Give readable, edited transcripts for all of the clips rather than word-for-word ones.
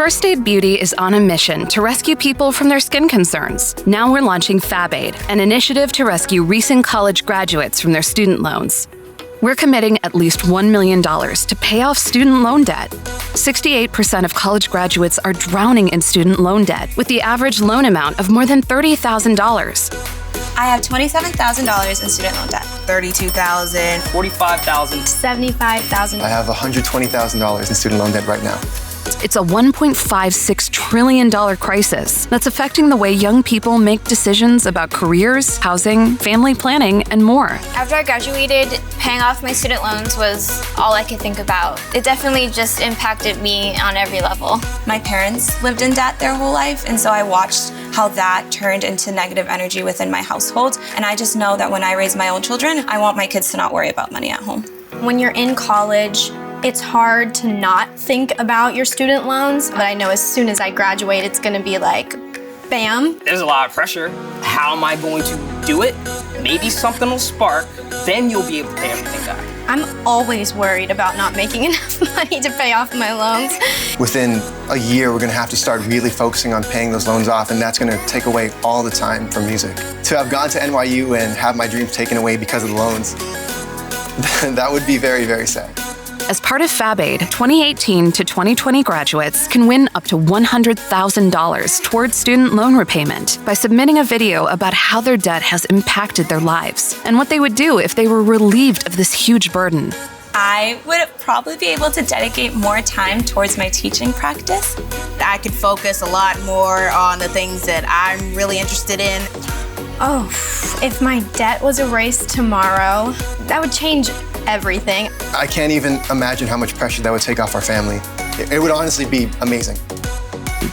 First Aid Beauty is on a mission to rescue people from their skin concerns. Now we're launching FAB AID, an initiative to rescue recent college graduates from their student loans. We're committing at least $1 million to pay off student loan debt. 68% of college graduates are drowning in student loan debt, with the average loan amount of more than $30,000. I have $27,000 in student loan debt. $32,000, $45,000, $75,000. I have $120,000 in student loan debt right now. It's a $1.56 trillion crisis that's affecting the way young people make decisions about careers, housing, family planning, and more. After I graduated, paying off my student loans was all I could think about. It definitely just impacted me on every level. My parents lived in debt their whole life, and so I watched how that turned into negative energy within my household. And I just know that when I raise my own children, I want my kids to not worry about money at home. When you're in college, it's hard to not think about your student loans, but I know as soon as I graduate, it's gonna be like, bam. There's a lot of pressure. How am I going to do it? Maybe something will spark, then you'll be able to pay everything back. I'm always worried about not making enough money to pay off my loans. Within a year, we're gonna have to start really focusing on paying those loans off, and that's gonna take away all the time from music. To have gone to NYU and have my dreams taken away because of the loans, that would be very, very sad. As part of FAB AID, 2018 to 2020 graduates can win up to $100,000 towards student loan repayment by submitting a video about how their debt has impacted their lives and what they would do if they were relieved of this huge burden. I would probably be able to dedicate more time towards my teaching practice. I could focus a lot more on the things that I'm really interested in. Oh, if my debt was erased tomorrow, that would change everything. I can't even imagine how much pressure that would take off our family. It would honestly be amazing.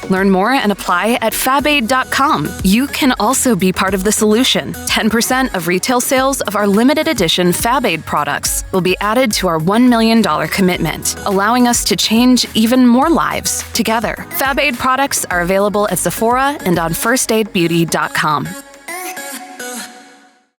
Learn more and apply at fabaid.com. You can also be part of the solution. 10% of retail sales of our limited edition FAB AID products will be added to our $1 million commitment, allowing us to change even more lives together. FAB AID products are available at Sephora and on firstaidbeauty.com.